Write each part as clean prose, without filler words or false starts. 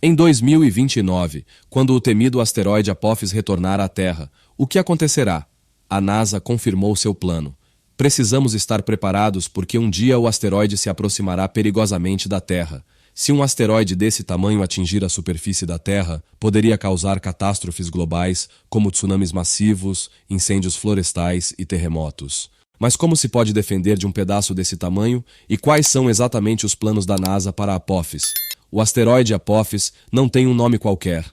Em 2029, quando o temido asteroide Apophis retornar à Terra, o que acontecerá? A NASA confirmou seu plano. Precisamos estar preparados porque um dia o asteroide se aproximará perigosamente da Terra. Se um asteroide desse tamanho atingir a superfície da Terra, poderia causar catástrofes globais, como tsunamis massivos, incêndios florestais e terremotos. Mas como se pode defender de um pedaço desse tamanho e quais são exatamente os planos da NASA para Apophis? O asteroide Apophis não tem um nome qualquer.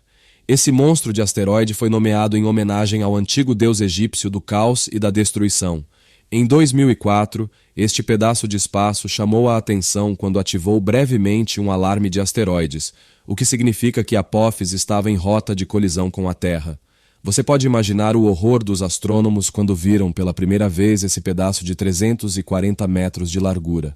Esse monstro de asteroide foi nomeado em homenagem ao antigo deus egípcio do caos e da destruição. Em 2004, este pedaço de espaço chamou a atenção quando ativou brevemente um alarme de asteroides, o que significa que Apophis estava em rota de colisão com a Terra. Você pode imaginar o horror dos astrônomos quando viram pela primeira vez esse pedaço de 340 metros de largura.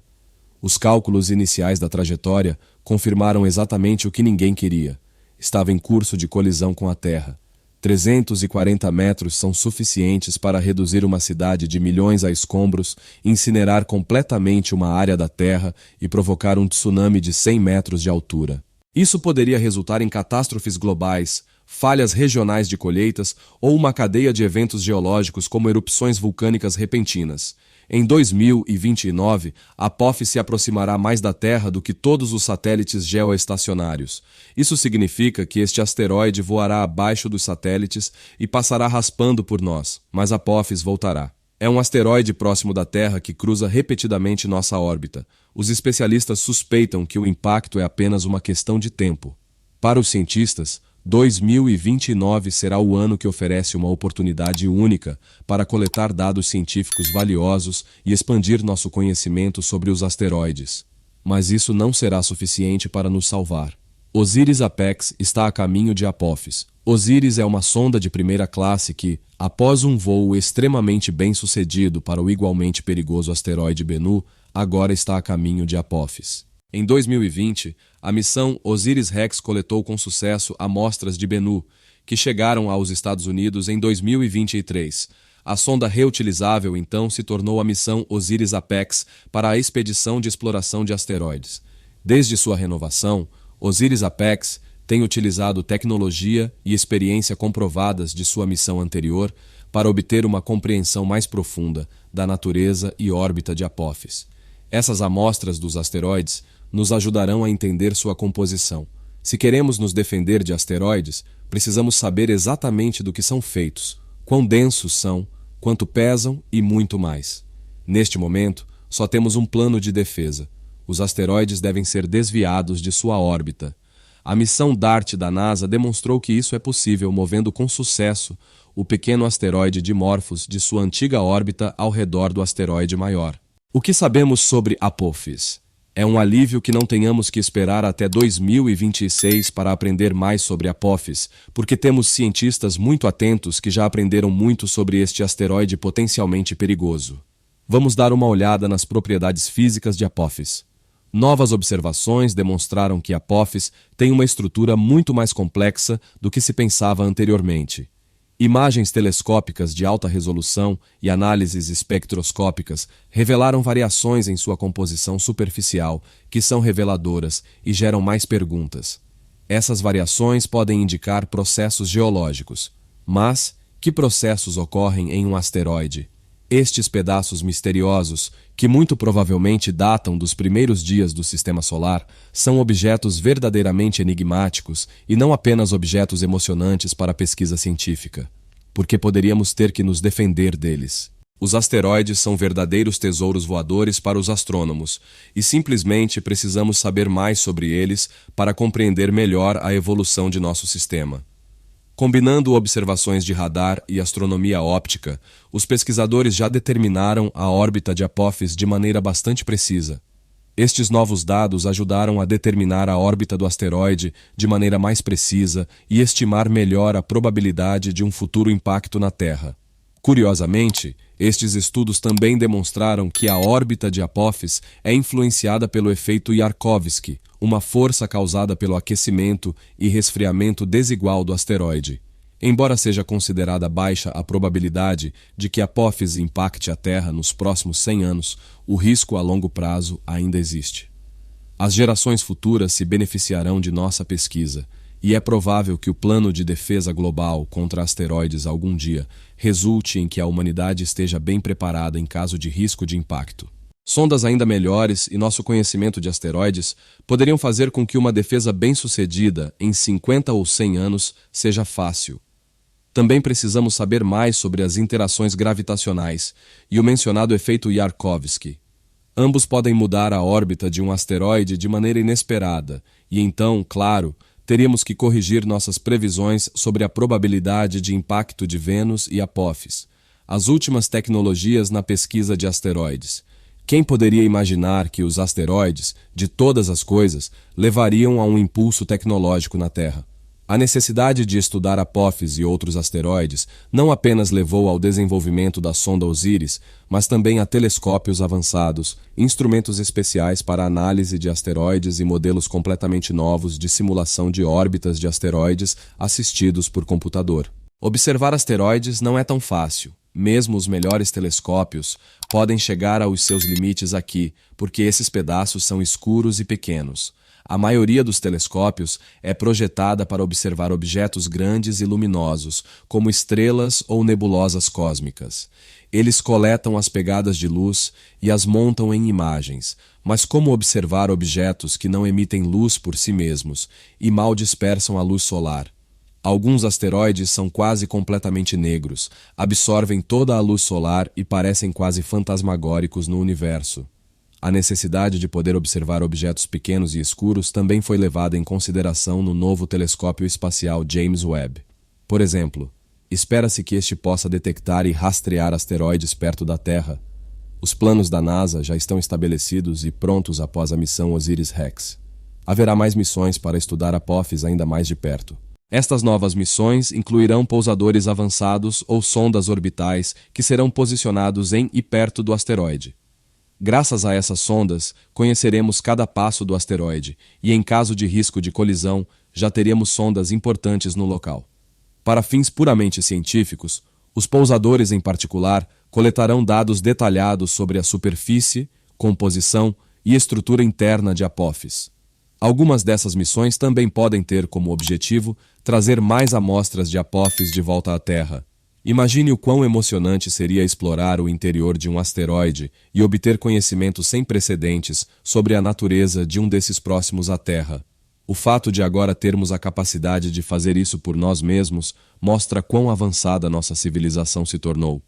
Os cálculos iniciais da trajetória confirmaram exatamente o que ninguém queria. Estava em curso de colisão com a Terra. 340 metros são suficientes para reduzir uma cidade de milhões a escombros, incinerar completamente uma área da Terra e provocar um tsunami de 100 metros de altura. Isso poderia resultar em catástrofes globais, falhas regionais de colheitas ou uma cadeia de eventos geológicos como erupções vulcânicas repentinas. Em 2029, Apophis se aproximará mais da Terra do que todos os satélites geoestacionários. Isso significa que este asteroide voará abaixo dos satélites e passará raspando por nós, mas Apophis voltará. É um asteroide próximo da Terra que cruza repetidamente nossa órbita. Os especialistas suspeitam que o impacto é apenas uma questão de tempo. Para os cientistas, 2029 será o ano que oferece uma oportunidade única para coletar dados científicos valiosos e expandir nosso conhecimento sobre os asteroides. Mas isso não será suficiente para nos salvar. OSIRIS-APEX está a caminho de Apophis. OSIRIS é uma sonda de primeira classe que, após um voo extremamente bem-sucedido para o igualmente perigoso asteroide Bennu, agora está a caminho de Apophis. Em 2020, a missão OSIRIS-REx coletou com sucesso amostras de Bennu, que chegaram aos Estados Unidos em 2023. A sonda reutilizável, então, se tornou a missão OSIRIS-APEX para a expedição de exploração de asteroides. Desde sua renovação, OSIRIS-APEX tem utilizado tecnologia e experiência comprovadas de sua missão anterior para obter uma compreensão mais profunda da natureza e órbita de Apophis. Essas amostras dos asteroides nos ajudarão a entender sua composição. Se queremos nos defender de asteroides, precisamos saber exatamente do que são feitos, quão densos são, quanto pesam e muito mais. Neste momento, só temos um plano de defesa. Os asteroides devem ser desviados de sua órbita. A missão DART da NASA demonstrou que isso é possível movendo com sucesso o pequeno asteroide Dimorphos de sua antiga órbita ao redor do asteroide maior. O que sabemos sobre Apophis? É um alívio que não tenhamos que esperar até 2026 para aprender mais sobre Apophis, porque temos cientistas muito atentos que já aprenderam muito sobre este asteroide potencialmente perigoso. Vamos dar uma olhada nas propriedades físicas de Apophis. Novas observações demonstraram que Apophis tem uma estrutura muito mais complexa do que se pensava anteriormente. Imagens telescópicas de alta resolução e análises espectroscópicas revelaram variações em sua composição superficial, que são reveladoras e geram mais perguntas. Essas variações podem indicar processos geológicos. Mas, que processos ocorrem em um asteroide? Estes pedaços misteriosos, que muito provavelmente datam dos primeiros dias do Sistema Solar, são objetos verdadeiramente enigmáticos e não apenas objetos emocionantes para a pesquisa científica, porque poderíamos ter que nos defender deles. Os asteroides são verdadeiros tesouros voadores para os astrônomos, e simplesmente precisamos saber mais sobre eles para compreender melhor a evolução de nosso sistema. Combinando observações de radar e astronomia óptica, os pesquisadores já determinaram a órbita de Apophis de maneira bastante precisa. Estes novos dados ajudaram a determinar a órbita do asteroide de maneira mais precisa e estimar melhor a probabilidade de um futuro impacto na Terra. Curiosamente, estes estudos também demonstraram que a órbita de Apophis é influenciada pelo efeito Yarkovsky, uma força causada pelo aquecimento e resfriamento desigual do asteroide. Embora seja considerada baixa a probabilidade de que Apophis impacte a Terra nos próximos 100 anos, o risco a longo prazo ainda existe. As gerações futuras se beneficiarão de nossa pesquisa, e é provável que o plano de defesa global contra asteroides algum dia resulte em que a humanidade esteja bem preparada em caso de risco de impacto. Sondas ainda melhores e nosso conhecimento de asteroides poderiam fazer com que uma defesa bem-sucedida em 50 ou 100 anos seja fácil. Também precisamos saber mais sobre as interações gravitacionais e o mencionado efeito Yarkovsky. Ambos podem mudar a órbita de um asteroide de maneira inesperada, e então, claro, teríamos que corrigir nossas previsões sobre a probabilidade de impacto de Vênus e Apófis, as últimas tecnologias na pesquisa de asteroides. Quem poderia imaginar que os asteroides, de todas as coisas, levariam a um impulso tecnológico na Terra? A necessidade de estudar Apófis e outros asteroides não apenas levou ao desenvolvimento da sonda Osiris, mas também a telescópios avançados, instrumentos especiais para análise de asteroides e modelos completamente novos de simulação de órbitas de asteroides assistidos por computador. Observar asteroides não é tão fácil. Mesmo os melhores telescópios podem chegar aos seus limites aqui, porque esses pedaços são escuros e pequenos. A maioria dos telescópios é projetada para observar objetos grandes e luminosos, como estrelas ou nebulosas cósmicas. Eles coletam as pegadas de luz e as montam em imagens, mas como observar objetos que não emitem luz por si mesmos e mal dispersam a luz solar? Alguns asteroides são quase completamente negros, absorvem toda a luz solar e parecem quase fantasmagóricos no universo. A necessidade de poder observar objetos pequenos e escuros também foi levada em consideração no novo telescópio espacial James Webb. Por exemplo, espera-se que este possa detectar e rastrear asteroides perto da Terra. Os planos da NASA já estão estabelecidos e prontos após a missão Osiris-Rex. Haverá mais missões para estudar Apófis ainda mais de perto. Estas novas missões incluirão pousadores avançados ou sondas orbitais que serão posicionados em e perto do asteroide. Graças a essas sondas, conheceremos cada passo do asteroide e, em caso de risco de colisão, já teremos sondas importantes no local. Para fins puramente científicos, os pousadores, em particular, coletarão dados detalhados sobre a superfície, composição e estrutura interna de Apófis. Algumas dessas missões também podem ter como objetivo trazer mais amostras de Apófis de volta à Terra. Imagine o quão emocionante seria explorar o interior de um asteroide e obter conhecimentos sem precedentes sobre a natureza de um desses próximos à Terra. O fato de agora termos a capacidade de fazer isso por nós mesmos mostra quão avançada nossa civilização se tornou.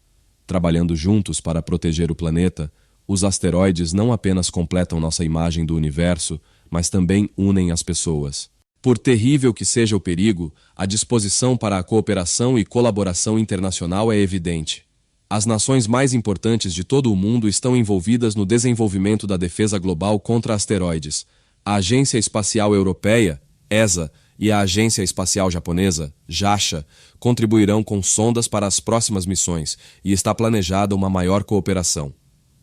Trabalhando juntos para proteger o planeta, os asteroides não apenas completam nossa imagem do universo, mas também unem as pessoas. Por terrível que seja o perigo, a disposição para a cooperação e colaboração internacional é evidente. As nações mais importantes de todo o mundo estão envolvidas no desenvolvimento da defesa global contra asteroides. A Agência Espacial Europeia, ESA, e a Agência Espacial Japonesa, JAXA, contribuirão com sondas para as próximas missões e está planejada uma maior cooperação.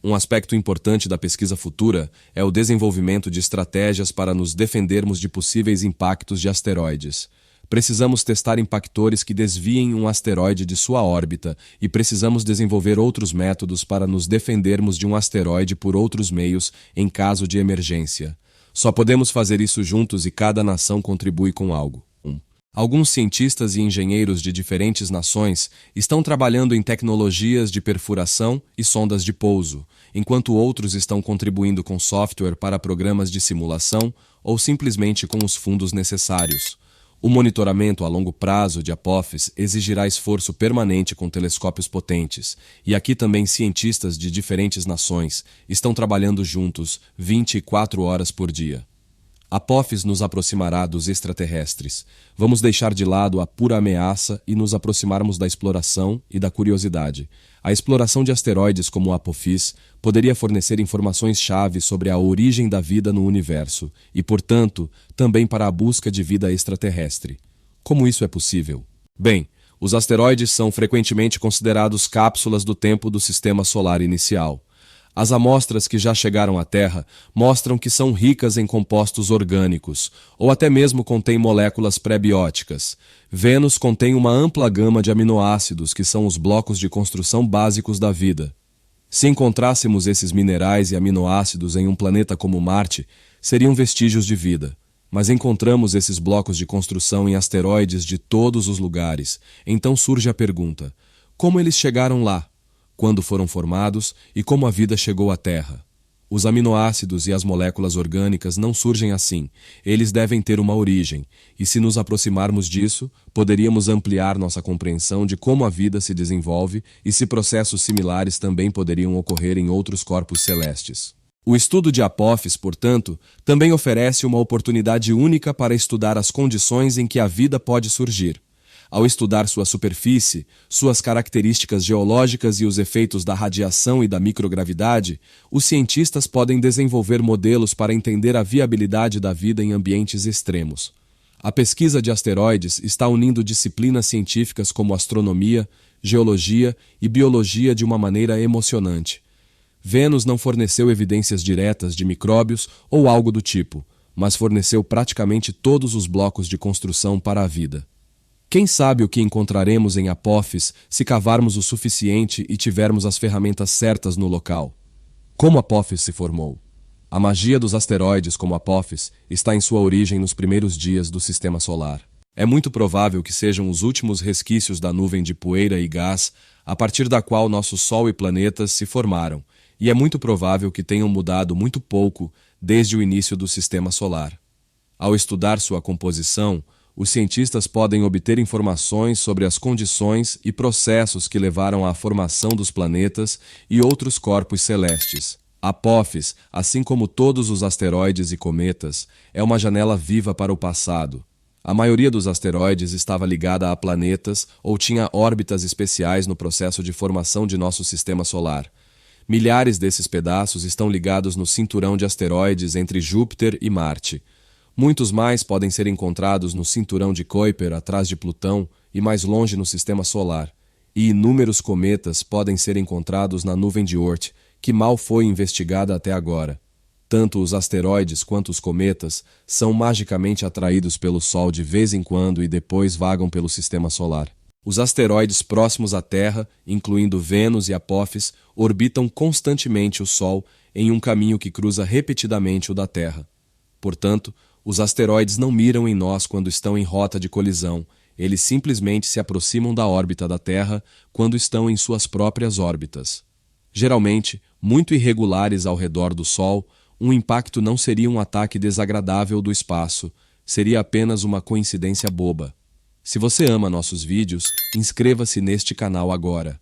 Um aspecto importante da pesquisa futura é o desenvolvimento de estratégias para nos defendermos de possíveis impactos de asteroides. Precisamos testar impactores que desviem um asteroide de sua órbita e precisamos desenvolver outros métodos para nos defendermos de um asteroide por outros meios em caso de emergência. Só podemos fazer isso juntos e cada nação contribui com algo. Alguns cientistas e engenheiros de diferentes nações estão trabalhando em tecnologias de perfuração e sondas de pouso, enquanto outros estão contribuindo com software para programas de simulação ou simplesmente com os fundos necessários. O monitoramento a longo prazo de Apófis exigirá esforço permanente com telescópios potentes, e aqui também cientistas de diferentes nações estão trabalhando juntos 24 horas por dia. Apófis nos aproximará dos extraterrestres. Vamos deixar de lado a pura ameaça e nos aproximarmos da exploração e da curiosidade. A exploração de asteroides como o Apophis poderia fornecer informações-chave sobre a origem da vida no universo e, portanto, também para a busca de vida extraterrestre. Como isso é possível? Bem, os asteroides são frequentemente considerados cápsulas do tempo do sistema solar inicial. As amostras que já chegaram à Terra mostram que são ricas em compostos orgânicos, ou até mesmo contêm moléculas pré-bióticas. Vênus contém uma ampla gama de aminoácidos que são os blocos de construção básicos da vida. Se encontrássemos esses minerais e aminoácidos em um planeta como Marte, seriam vestígios de vida. Mas encontramos esses blocos de construção em asteroides de todos os lugares. Então surge a pergunta: como eles chegaram lá? Quando foram formados e como a vida chegou à Terra? Os aminoácidos e as moléculas orgânicas não surgem assim. Eles devem ter uma origem, e se nos aproximarmos disso, poderíamos ampliar nossa compreensão de como a vida se desenvolve e se processos similares também poderiam ocorrer em outros corpos celestes. O estudo de Apophis, portanto, também oferece uma oportunidade única para estudar as condições em que a vida pode surgir. Ao estudar sua superfície, suas características geológicas e os efeitos da radiação e da microgravidade, os cientistas podem desenvolver modelos para entender a viabilidade da vida em ambientes extremos. A pesquisa de asteroides está unindo disciplinas científicas como astronomia, geologia e biologia de uma maneira emocionante. Vênus não forneceu evidências diretas de micróbios ou algo do tipo, mas forneceu praticamente todos os blocos de construção para a vida. Quem sabe o que encontraremos em Apophis se cavarmos o suficiente e tivermos as ferramentas certas no local? Como Apophis se formou? A magia dos asteroides como Apophis está em sua origem nos primeiros dias do Sistema Solar. É muito provável que sejam os últimos resquícios da nuvem de poeira e gás a partir da qual nosso Sol e planetas se formaram, e é muito provável que tenham mudado muito pouco desde o início do Sistema Solar. Ao estudar sua composição, os cientistas podem obter informações sobre as condições e processos que levaram à formação dos planetas e outros corpos celestes. Apophis, assim como todos os asteroides e cometas, é uma janela viva para o passado. A maioria dos asteroides estava ligada a planetas ou tinha órbitas especiais no processo de formação de nosso sistema solar. Milhares desses pedaços estão ligados no cinturão de asteroides entre Júpiter e Marte. Muitos mais podem ser encontrados no cinturão de Kuiper atrás de Plutão e mais longe no Sistema Solar. E inúmeros cometas podem ser encontrados na nuvem de Oort, que mal foi investigada até agora. Tanto os asteroides quanto os cometas são magicamente atraídos pelo Sol de vez em quando e depois vagam pelo Sistema Solar. Os asteroides próximos à Terra, incluindo Vênus e Apophis, orbitam constantemente o Sol em um caminho que cruza repetidamente o da Terra. Portanto, os asteroides não miram em nós quando estão em rota de colisão, eles simplesmente se aproximam da órbita da Terra quando estão em suas próprias órbitas. Geralmente, muito irregulares ao redor do Sol, um impacto não seria um ataque desagradável do espaço, seria apenas uma coincidência boba. Se você ama nossos vídeos, inscreva-se neste canal agora.